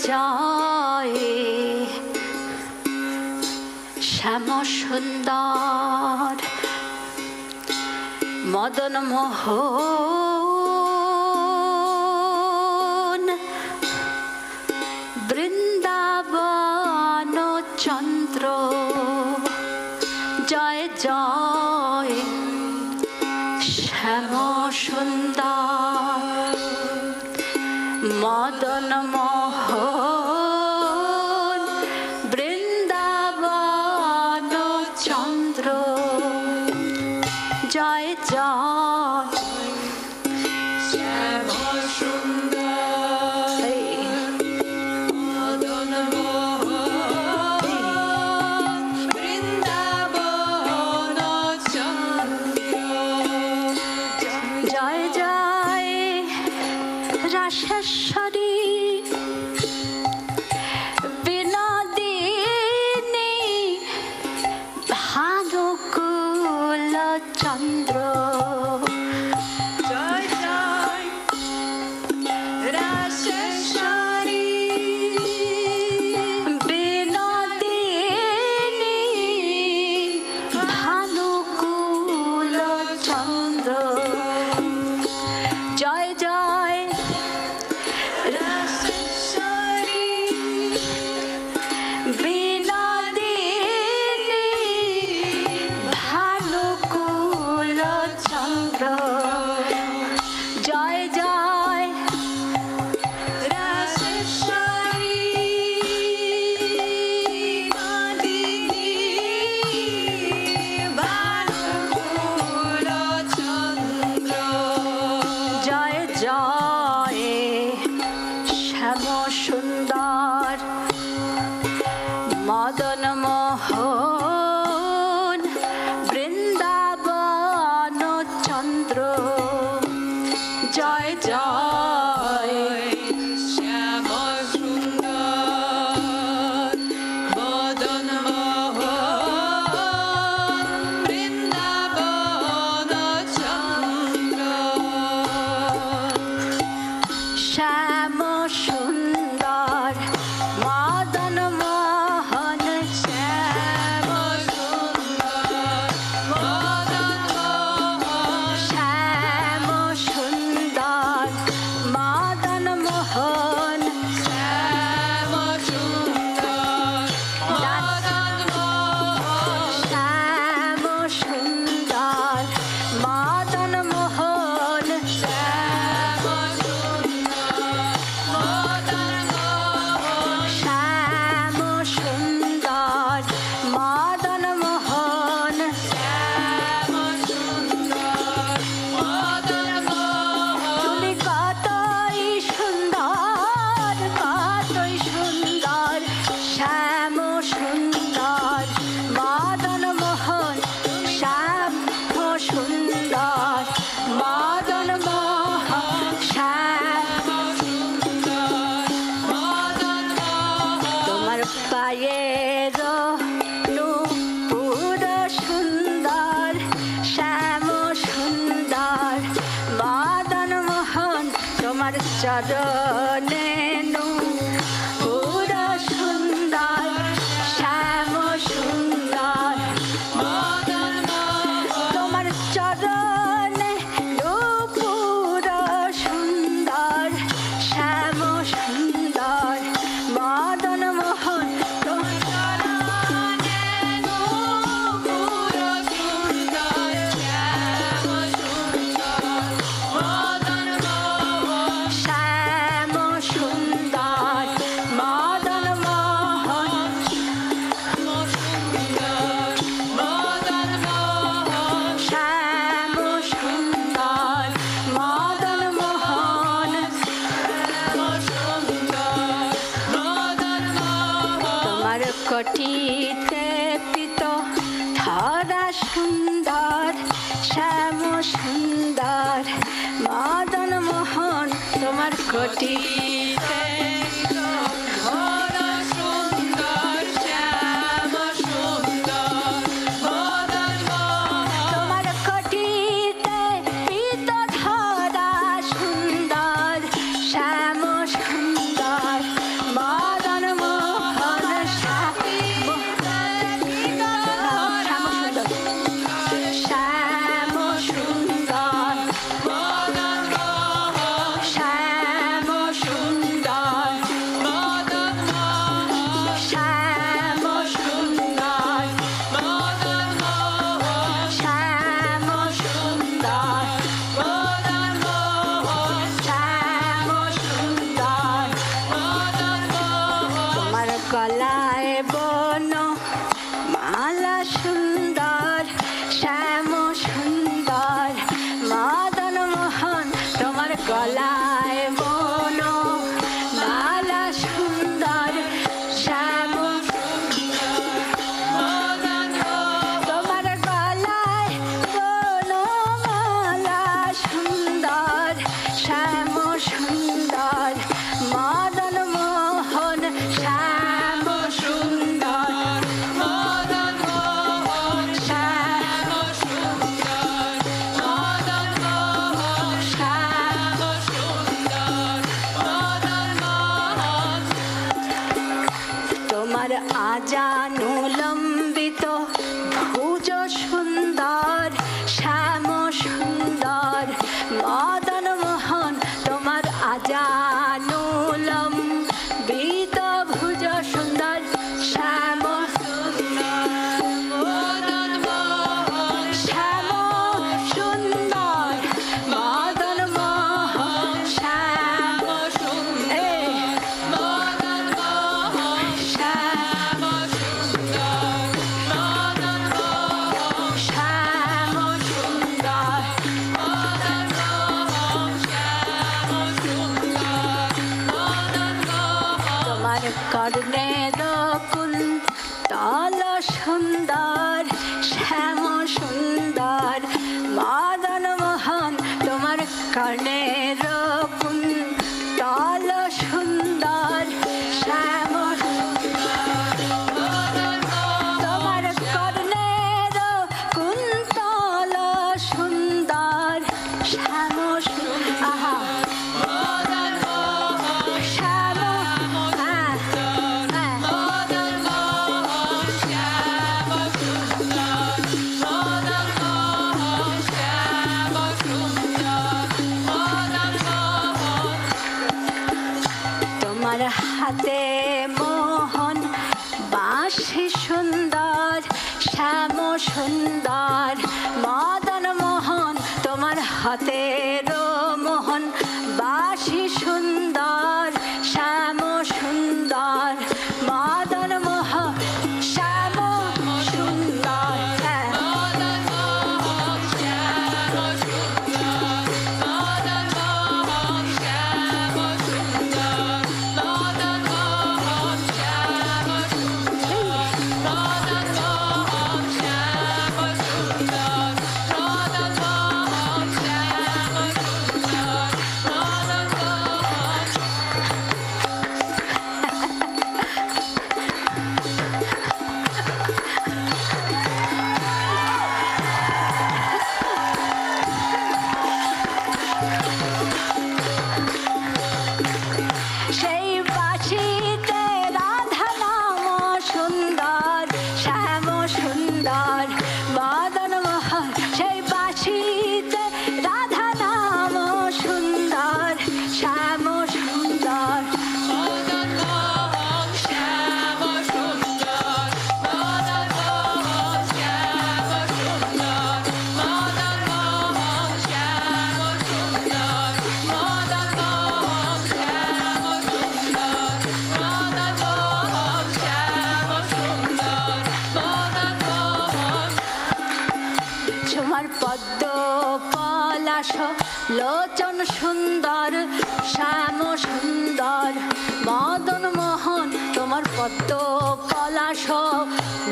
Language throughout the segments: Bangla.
জয় শ্যাম সুন্দর মদন মোহন বৃন্দাবন চন্দ্র জয় জয় শ্যাম সুন্দর মদন মোহন বৃন্দাবন চন্দ্র জয় জয় শ্যাম সুন্দর মদন মোহন বৃন্দাবন চন্দ্র জয় জয় রাশেশ্বরী বিনোদিনী ভানুকুল চন্দ্র জয় জয় রাশেশ্বরী বিনোদিনী ভানুকুল চন্দ্র জয় জয় রাশেশ্বরী বিনোদিনী ভানুকুল চন্দ্র জয় জয় রাশেশ্বরী বিনোদিনী ভানুকুল চন্দ্র জয় জয় শ্যাম সুন্দর মদন মোহন বৃন্দাবন চন্দ্র জয় জয় শ্যাম সুন্দর মদন মোহন বৃন্দাবন চন্দ্র শ্যাম সুন্দর মদন মোহন শ্যাম সুন্দর মদন মোহন শ্যাম সুন্দর মদন মোহন শ্যাম সুন্দর মদন মোহন শ্যাম সুন্দর মদন মোহন শ্যাম সুন্দর মদন মোহন শ্যাম সুন্দর মদন মোহন শ্যাম সুন্দর মদন মোহন তুমি কতই সুন্দর শ্যাম সুন্দর মদন মোহন শ্যাম সুন্দর মদন মোহন শ্যাম মদন মোহন তোমার পায়ের নূপুর সুন্দর শ্যাম সুন্দর মদন মোহন তোমার চরণে নূপুর সুন্দর শ্যাম সুন্দর মদন মোহন তোমার চরণে নূপুর সুন্দর শ্যাম সুন্দর মদন মোহন চরণে নূপুর সুন্দর শ্যাম সুন্দর মদন মোহন শ্যাম সুন্দর মদন মোহন সুন্দর মদন মোহন শ্যাম সুন্দর মদন মোহন সুন্দর মদন মোহন তোমার কটিতে পিত ধরা সুন্দর শ্যাম সুন্দর মদন মোহন তোমার কটিতে ধরা সুন্দর শ্যাম সুন্দর মদন মোহন তোমার কটিতে পিত ধরা সুন্দর শ্যাম সুন্দর আজানুলম্বিত ভুজ সুন্দর শ্যাম সুন্দর মদন মোহন তোমার আজানুলম্বিত ভুজ সুন্দর শ্যাম মদন মোহন শ্যাম সুন্দর মদন মোহন শ্যাম সুন্দর মদন মোহন শ্যাম মদন মোহন শ্যাম সুন্দর মদন মোহন শ্যাম সুন্দর মদন মোহন তোমার কর্ণের কুন্তল সুন্দর শ্যাম সুন্দর মদন মোহন তোমার কর্ণের কুন্তল সুন্দর শ্যাম তোমার কর্ণের কুন্তল সুন্দর শ্যাম আহা মদন মোহন শ্যাম হ্যাঁ হ্যাঁ মদন মোহন শ্যাম সুন্দর মদন মোহন শ্যাম সুন্দর মদন মোহন তোমার হাতে মোহন বাঁশি সুন্দর শ্যাম সুন্দর মদন মোহন তোমার হাতের মোহন বাঁশি সুন্দর শ্যাম সুন্দর মদন মোহন শ্যাম সুন্দর হ্যাঁ মদন মোহন শ্যাম সুন্দর মদন মোহন শ্যাম সুন্দর মদন মোহন শ্যাম সুন্দর মদন মোহন শ্যাম সুন্দর মদন মোহন শ্যাম সুন্দর মদন মোহন সেই বাঁশিতে রাধা নাম সুন্দর শ্যাম সুন্দর মদন মোহন সেই বাঁশিতে রাধা নাম সুন্দর শ্যাম সুন্দর মদন মোহন শ্যাম সুন্দর মদন মোহন শ্যাম সুন্দর মদন মোহন শ্যাম সুন্দর মদন মোহন শ্যাম সুন্দর মদন মোহন শ্যাম সুন্দর মদন মোহন তোমার পদ্ম পলাশ লোচন সুন্দর শ্যাম সুন্দর মদন মোহন তোমার পদ্ম পলাশ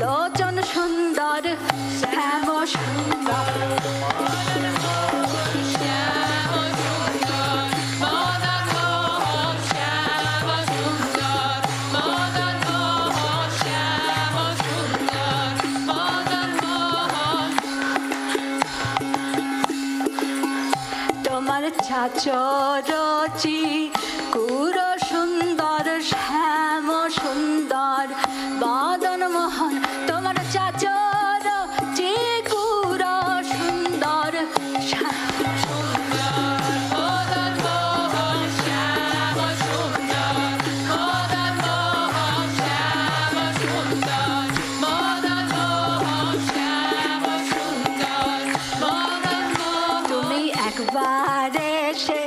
লোচন সুন্দর শ্যাম সুন্দর শ্যাম সুন্দর মদন মোহন শ্যাম সুন্দর মদন মোহন শ্যাম সুন্দর মদন মোহন তোমার চাচরচি কুর সুন্দর শ্যাম সুন্দর মদন মোহন তোমার চাচর চিকুর সুন্দর মদন মোহন শ্যাম সুন্দর মদন মোহন শ্যাম সুন্দর মদন মোহন শ্যাম সুন্দর মদন মোহন তুমি একবার এসে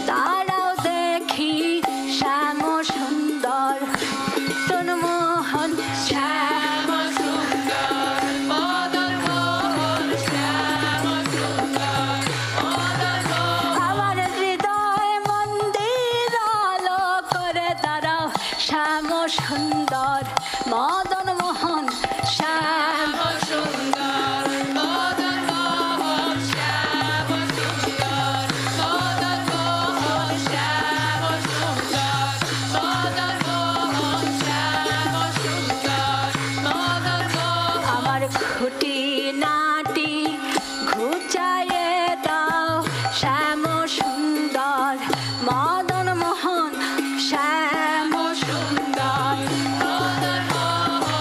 দাঁড়াও দেখি শ্যাম সুন্দর তন মোহন শ্যাম শ্যাম সুন্দর মদন মোহন শ্যাম সুন্দর মদন মোহন আমার হৃদয় মন্দির আলো করে দাঁড়াও শ্যাম সুন্দর মদন মোহন শ্যাম সুন্দর মদন মোহন শ্যাম সুন্দর মদন মোহন শ্যাম সুন্দর মদন মোহন শ্যাম সুন্দর মদন মোহন আমার খুঁটি নাটি ঘুচায়ে দাও শ্যাম সুন্দর মদন মোহন শ্যাম সুন্দর মদন মোহন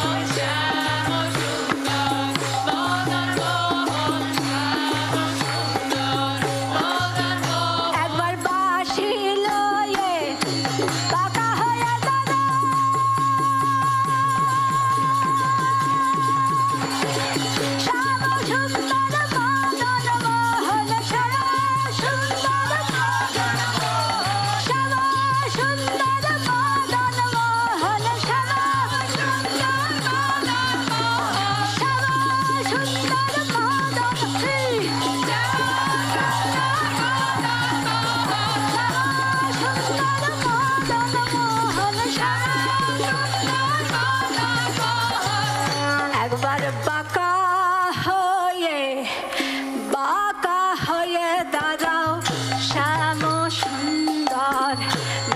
সুন্দর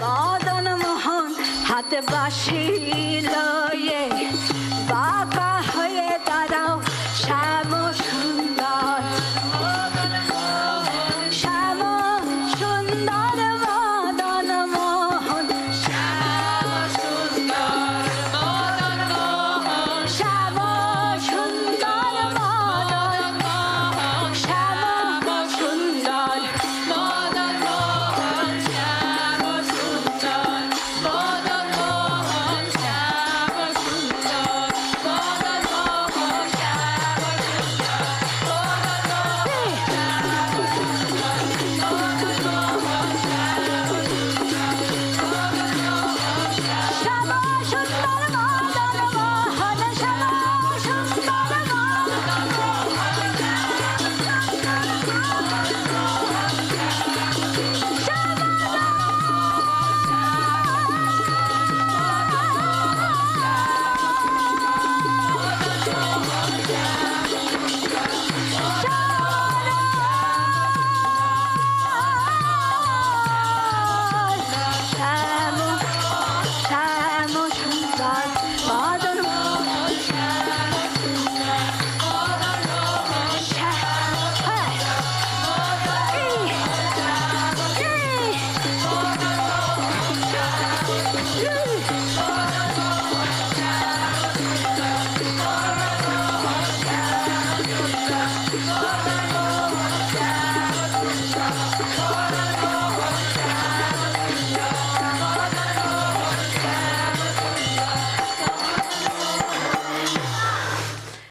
মদন মোহন হাতে বাঁশি লয়ে